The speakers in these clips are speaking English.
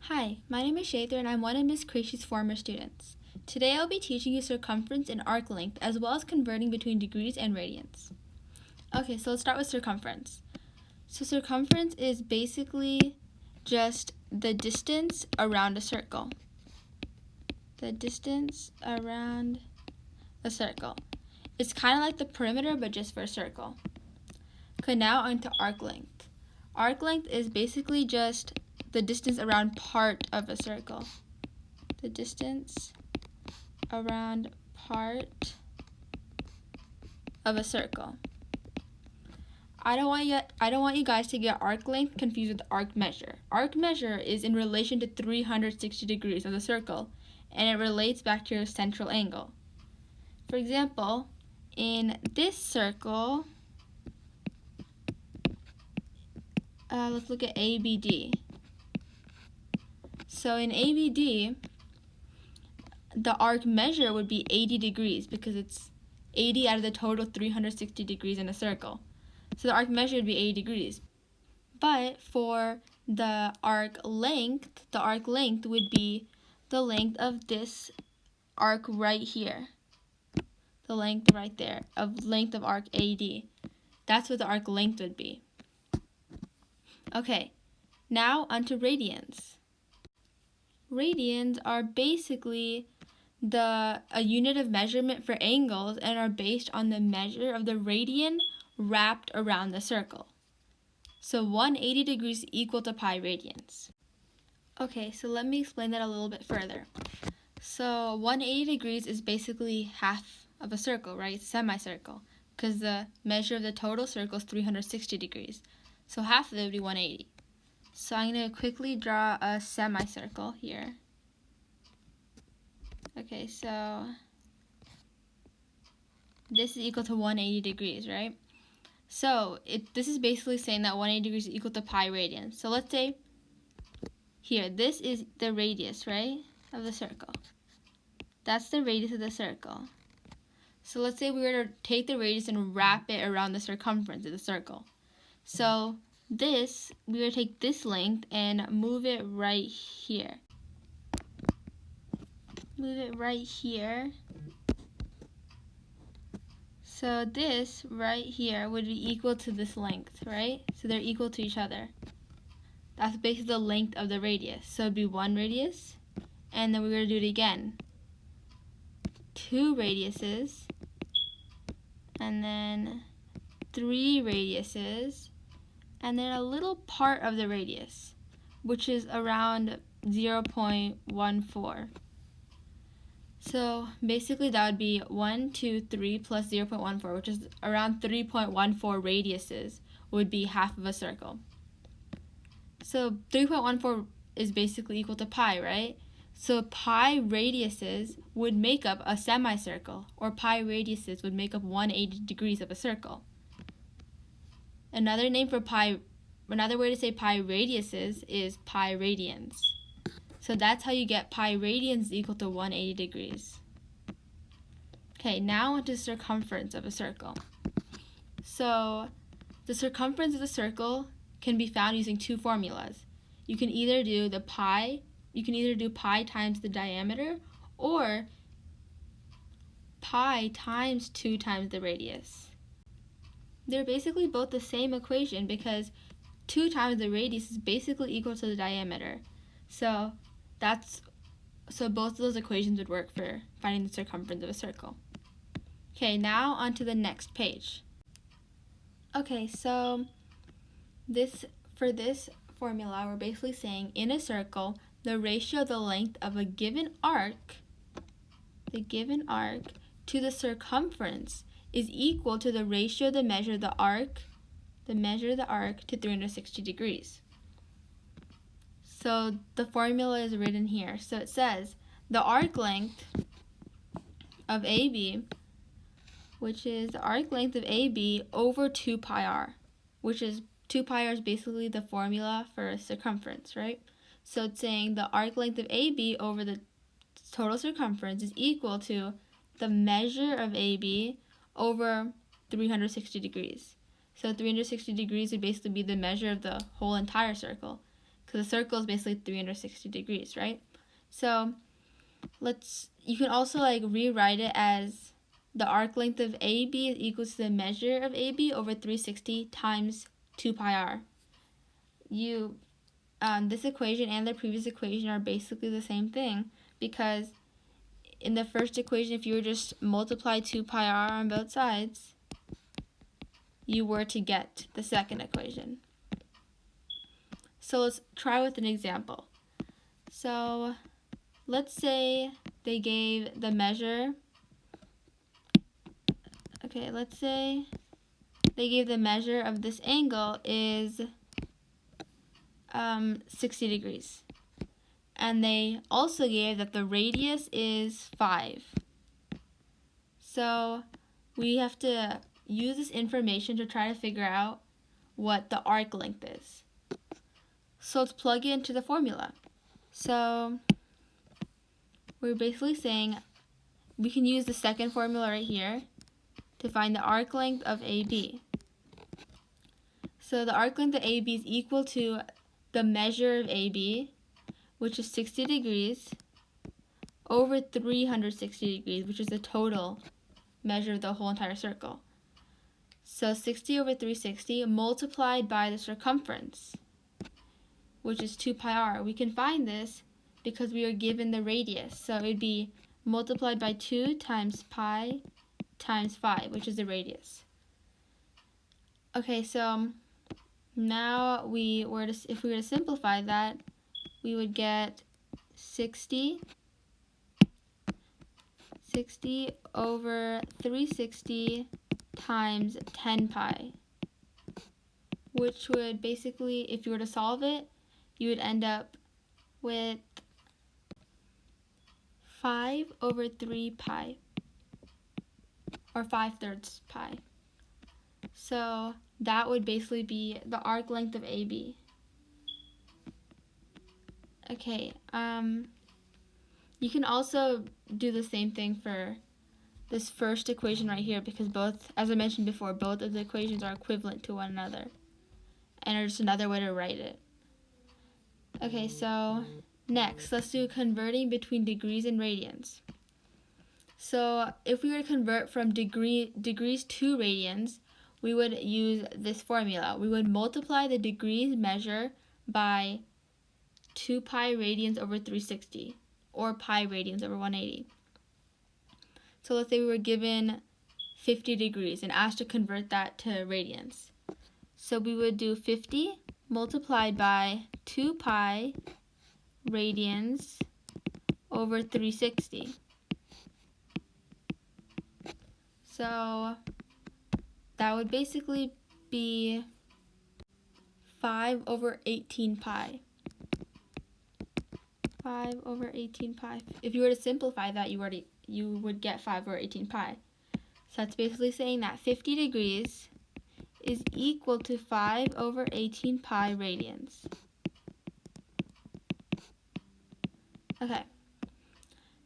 Hi, my name is Shather and I'm one of Ms. Krejci's former students. Today I'll be teaching you circumference and arc length as well as converting between degrees and radians. Okay, so let's start with circumference. So circumference is basically just the distance around a circle. The distance around a circle. It's kind of like the perimeter but just for a circle. Okay, now onto arc length. Arc length is basically just the distance around part of a circle. The distance around part of a circle. I don't want you guys to get arc length confused with arc measure. Arc measure is in relation to 360 degrees of the circle, and it relates back to your central angle. For example, in this circle, let's look at ABD. So in ABD, the arc measure would be 80 degrees because it's 80 out of the total 360 degrees in a circle. So the arc measure would be 80 degrees. But for the arc length would be the length of this arc right here. The length right there, length of arc AD. That's what the arc length would be. Okay, now onto radians. Radians are basically a unit of measurement for angles and are based on the measure of the radian wrapped around the circle. So 180 degrees is equal to pi radians. Okay, so let me explain that a little bit further. So 180 degrees is basically half of a circle, right? It's a semicircle, because the measure of the total circle is 360 degrees. So half of it would be 180. So I'm going to quickly draw a semicircle here. Okay, so this is equal to 180 degrees, right? So this is basically saying that 180 degrees is equal to pi radians. So let's say here, this is the radius, right, of the circle. That's the radius of the circle. So let's say we were to take the radius and wrap it around the circumference of the circle. So we were to take this length and move it right here. Move it right here. So this right here would be equal to this length, right? So they're equal to each other. That's basically the length of the radius. So it'd be one radius, and then we're going to do it again. Two radiuses, and then three radiuses, and then a little part of the radius, which is around 0.14. So basically that would be 1, 2, 3 plus 0.14, which is around 3.14 radiuses would be half of a circle. So 3.14 is basically equal to pi, right? So pi radiuses would make up a semicircle, or pi radiuses would make up 180 degrees of a circle. Another way to say pi radiuses is pi radians. So that's how you get pi radians equal to 180 degrees. Okay, now onto the circumference of a circle. So the circumference of the circle can be found using two formulas. You can either do pi times the diameter, or pi times 2 times the radius. They're basically both the same equation because 2 times the radius is basically equal to the diameter. So both of those equations would work for finding the circumference of a circle. Okay, now onto the next page. Okay, so for this formula, we're basically saying in a circle, the ratio of the length of a given arc, to the circumference is equal to the ratio of the measure of the arc to 360 degrees. So the formula is written here. So it says the arc length of AB, which is the arc length of AB over 2 pi r, which is 2 pi r is basically the formula for a circumference, right? So it's saying the arc length of AB over the total circumference is equal to the measure of AB over 360 degrees. So 360 degrees would basically be the measure of the whole entire circle. because the circle is basically 360 degrees, right? So you can also like rewrite it as the arc length of AB is equal to the measure of AB over 360 times 2 pi r. This equation and the previous equation are basically the same thing, because in the first equation, if you were just multiply 2 pi r on both sides, you were to get the second equation. So let's try with an example. So let's say they gave the measure, let's say they gave the measure of this angle is 60 degrees. And they also gave that the radius is 5. So we have to use this information to try to figure out what the arc length is. So let's plug it into the formula. So we're basically saying we can use the second formula right here to find the arc length of AB. So the arc length of AB is equal to the measure of AB, which is 60 degrees, over 360 degrees, which is the total measure of the whole entire circle. So 60 over 360 multiplied by the circumference, which is 2 pi r. We can find this because we are given the radius. So it would be multiplied by 2 times pi times 5, which is the radius. Okay, so now if we were to simplify that, we would get 60 over 360 times 10 pi, which would basically, if you were to solve it, you would end up with 5 over 3 pi, or 5/3 pi. So that would basically be the arc length of AB. Okay, you can also do the same thing for this first equation right here, because both, as I mentioned before, both of the equations are equivalent to one another and are just another way to write it. Okay, so next, let's do converting between degrees and radians. So if we were to convert from degrees to radians, we would use this formula. We would multiply the degrees measure by 2 pi radians over 360, or pi radians over 180. So let's say we were given 50 degrees and asked to convert that to radians. So we would do 50 multiplied by 2 pi radians over 360. So that would basically be 5 over 18 pi. 5 over 18 pi. If you were to simplify that, you would get 5 over 18 pi. So that's basically saying that 50 degrees is equal to 5 over 18 pi radians. Okay,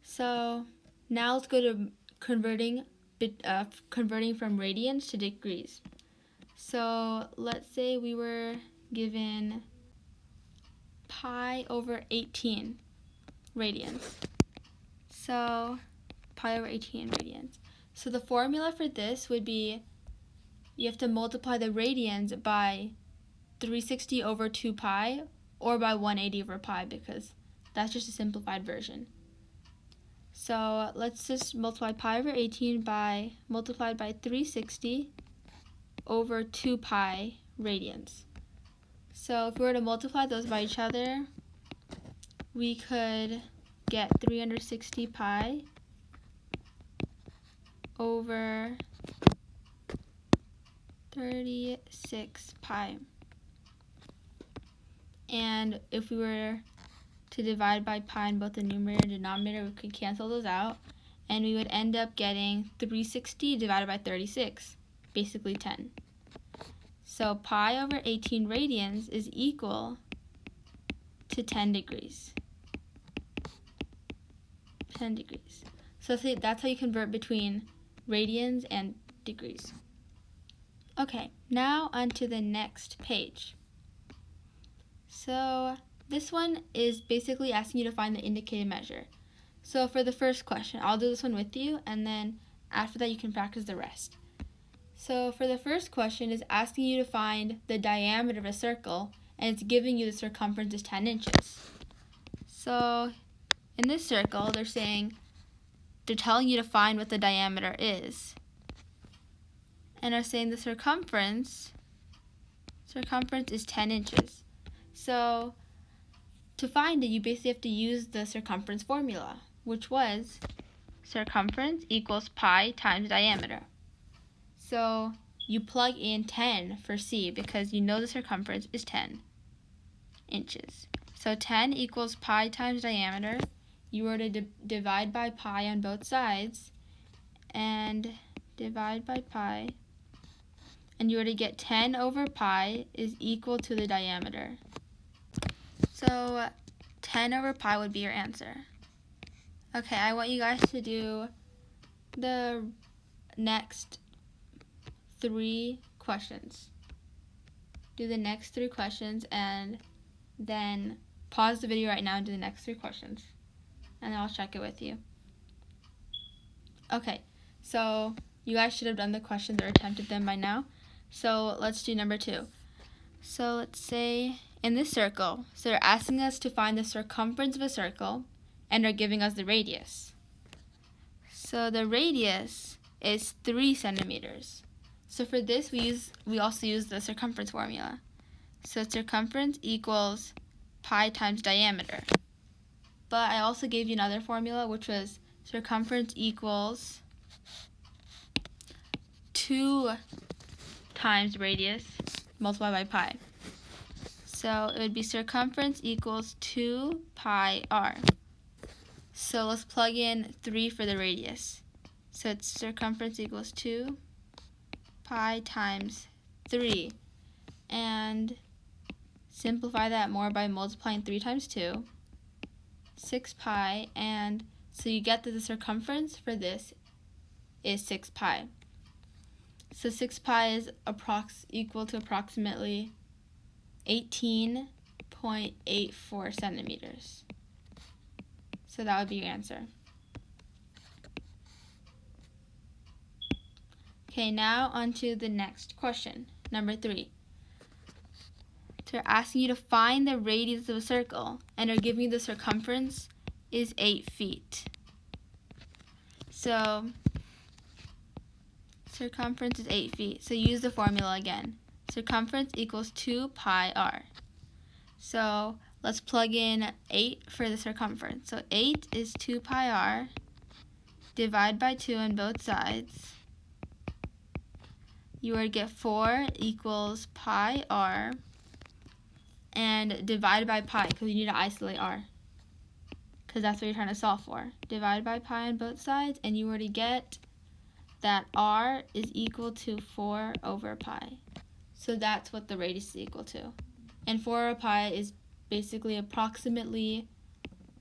so now let's go to converting from radians to degrees. So let's say we were given pi over 18 radians. So pi over 18 radians. So the formula for this would be, you have to multiply the radians by 360 over 2 pi, or by 180 over pi, because that's just a simplified version. So let's just multiply pi over 18 by multiplied by 360 over 2 pi radians. So if we were to multiply those by each other, we could get 360 pi over 36 pi. And if we were to divide by pi in both the numerator and denominator, we could cancel those out, and we would end up getting 360 divided by 36, basically 10. So pi over 18 radians is equal to 10 degrees. 10 degrees. So that's how you convert between radians and degrees. Okay, now onto the next page. So this one is basically asking you to find the indicated measure. So for the first question, I'll do this one with you, and then after that you can practice the rest. So for the first question, is asking you to find the diameter of a circle, and it's giving you the circumference is 10 inches. So in this circle, they're telling you to find what the diameter is. And are saying the circumference is 10 inches. So to find it, you basically have to use the circumference formula, which was circumference equals pi times diameter. So you plug in 10 for C because you know the circumference is 10 inches. So 10 equals pi times diameter. You were to divide by pi on both sides and divide by pi. And you were to get 10 over pi is equal to the diameter. So 10 over pi would be your answer. Okay, I want you guys to do the next 3 questions. Do the next 3 questions and then pause the video right now and do the next 3 questions. And then I'll check it with you. Okay, so you guys should have done the questions or attempted them by now. So let's do number 2. So let's say in this circle, so they're asking us to find the circumference of a circle and are giving us the radius. So the radius is 3 centimeters. So for this, we also use the circumference formula. So circumference equals pi times diameter. But I also gave you another formula, which was circumference equals 2 times radius multiplied by pi. So it would be circumference equals 2 pi r. So let's plug in 3 for the radius. So it's circumference equals 2 pi times 3. And simplify that more by multiplying 3 times 2. 6 pi, and so you get that the circumference for this is 6 pi. So 6 pi is equal to approximately 18.84 centimeters. So that would be your answer. Okay, now on to the next question, number 3. They're asking you to find the radius of a circle and are giving you the circumference is 8 feet. So circumference is 8 feet. So use the formula again. Circumference equals 2 pi r. So let's plug in 8 for the circumference. So 8 is 2 pi r. Divide by 2 on both sides. You would get 4 equals pi r. And divide by pi, because you need to isolate r, because that's what you're trying to solve for. Divide by pi on both sides, and you were to get that r is equal to 4 over pi. So that's what the radius is equal to. And 4 over pi is basically approximately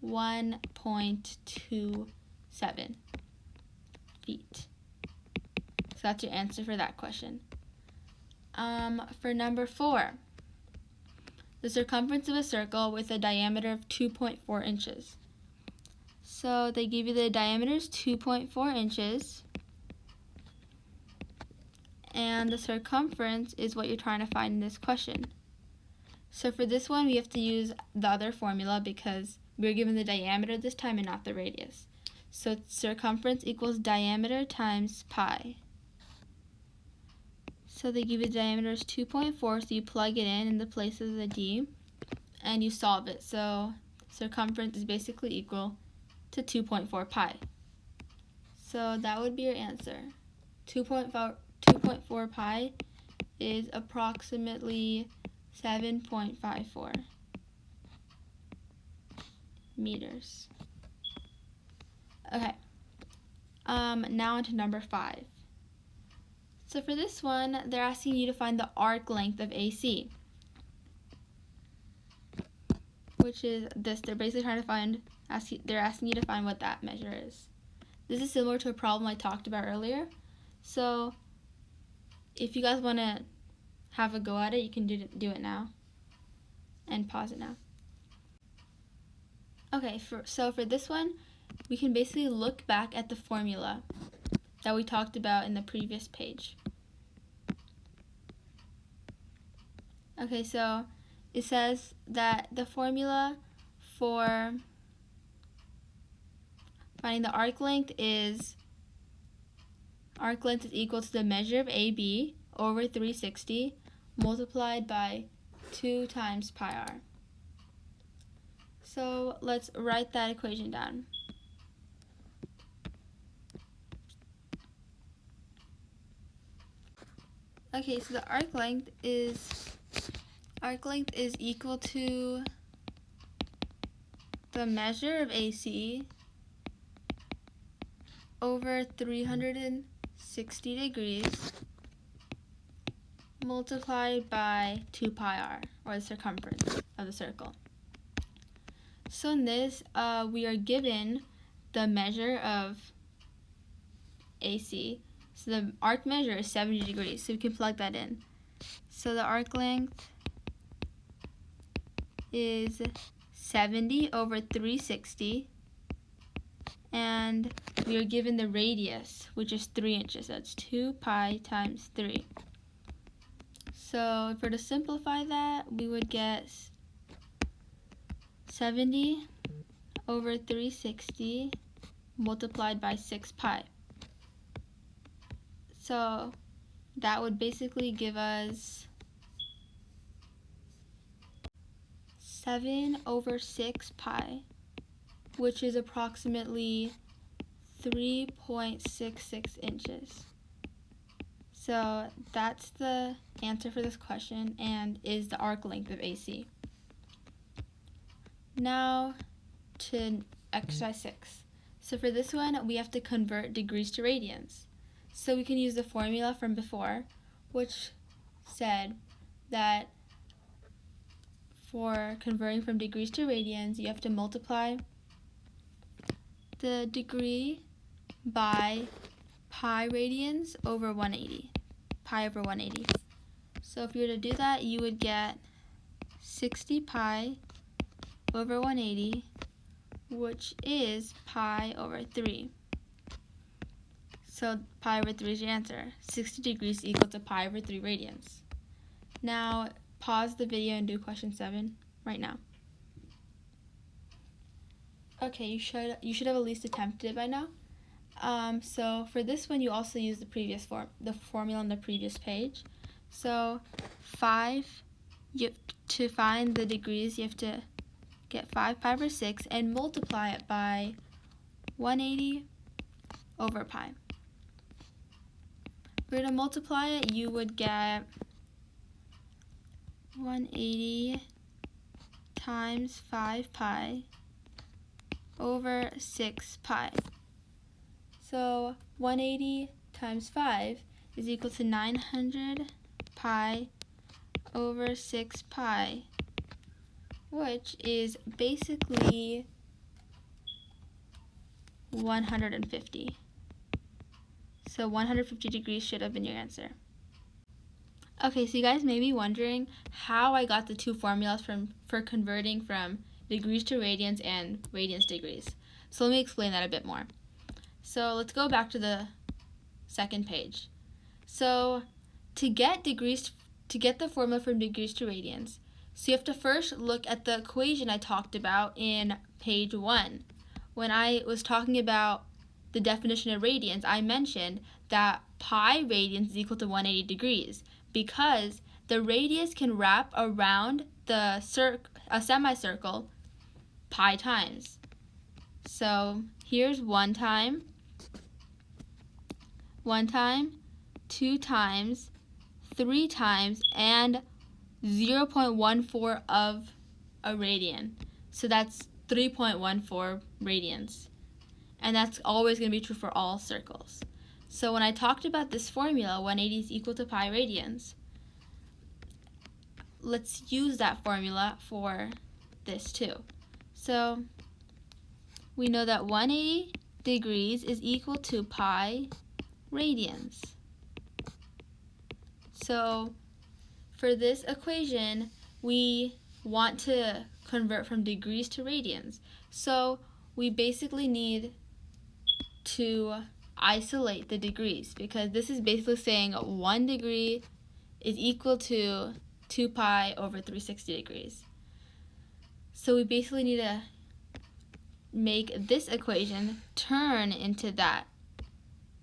1.27 feet. So that's your answer for that question. For number 4. The circumference of a circle with a diameter of 2.4 inches. So they give you the diameter is 2.4 inches, and the circumference is what you're trying to find in this question. So for this one, we have to use the other formula because we're given the diameter this time and not the radius. So circumference equals diameter times pi. So they give you the diameter is 2.4, so you plug it in the place of the d, and you solve it. So circumference is basically equal to 2.4 pi. So that would be your answer. 2.4 pi is approximately 7.54 meters. Okay. Now on to number 5. So for this one, they're asking you to find the arc length of AC, which is this. They're basically trying to they're asking you to find what that measure is. This is similar to a problem I talked about earlier. So if you guys want to have a go at it, you can do it now and pause it now. Okay, so for this one, we can basically look back at the formula that we talked about in the previous page. Okay, so it says that the formula for finding the arc length is equal to the measure of AB over 360 multiplied by 2 times pi r. So let's write that equation down. Okay, so the arc length is equal to the measure of AC over 360 degrees multiplied by 2 pi r, or the circumference of the circle. So in this, we are given the measure of AC. So the arc measure is 70 degrees, so we can plug that in. So the arc length is 70 over 360, and we are given the radius, which is 3 inches. That's 2 pi times 3. So if we're to simplify that, we would get 70 over 360 multiplied by 6 pi. So that would basically give us 7 over 6 pi, which is approximately 3.66 inches. So that's the answer for this question, and is the arc length of AC. Now to exercise 6. So for this one, we have to convert degrees to radians. So we can use the formula from before, which said that for converting from degrees to radians, you have to multiply the degree by pi radians over 180. Pi over 180. So if you were to do that, you would get 60 pi over 180, which is pi over 3. So pi over 3 is your answer. 60 degrees equal to pi over 3 radians. Now pause the video and do question 7 right now. Okay, you should have at least attempted it by now. So for this one, you also use the formula on the previous page. So to find the degrees, you have to get 5 pi over 6 and multiply it by 180 over pi. If we were to multiply it, you would get 180 times 5 pi over 6 pi. So 180 times 5 is equal to 900 pi over 6 pi, which is basically 150. So 150 degrees should have been your answer. Okay, so you guys may be wondering how I got the two formulas for converting from degrees to radians and radians to degrees. So let me explain that a bit more. So let's go back to the second page. So to get the formula from degrees to radians, so you have to first look at the equation I talked about in page 1. When I was talking about the definition of radians, I mentioned that pi radians is equal to 180 degrees because the radius can wrap around a semicircle pi times. So here's 1 time, 2 times, 3 times, and 0.14 of a radian. So that's 3.14 radians. And that's always going to be true for all circles. So when I talked about this formula, 180 is equal to pi radians, let's use that formula for this too. So we know that 180 degrees is equal to pi radians. So for this equation, we want to convert from degrees to radians. So we basically need to isolate the degrees, because this is basically saying 1 degree is equal to 2 pi over 360 degrees. So we basically need to make this equation turn into that,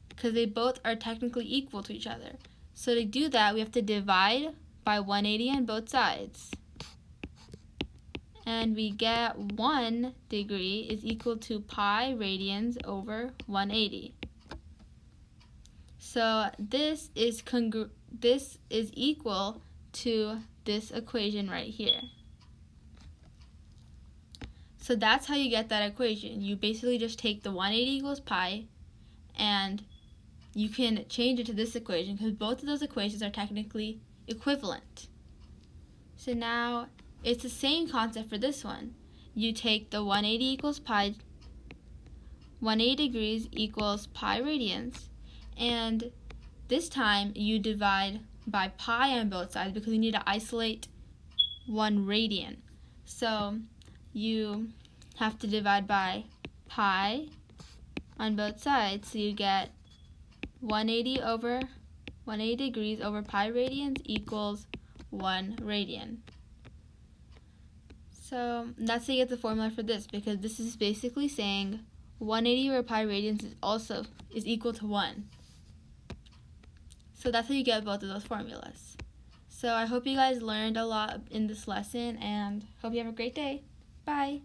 because they both are technically equal to each other. So to do that, we have to divide by 180 on both sides. And we get 1 degree is equal to pi radians over 180. So this is equal to this equation right here. So that's how you get that equation. You basically just take the 180 equals pi, and you can change it to this equation because both of those equations are technically equivalent. So now it's the same concept for this one. You take the 180 equals pi, 180 degrees equals pi radians, and this time you divide by pi on both sides because we need to isolate 1 radian. So you have to divide by pi on both sides, so you get 180 degrees over pi radians equals 1 radian. So that's how you get the formula for this, because this is basically saying 180 over pi radians is equal to 1. So that's how you get both of those formulas. So I hope you guys learned a lot in this lesson, and hope you have a great day. Bye!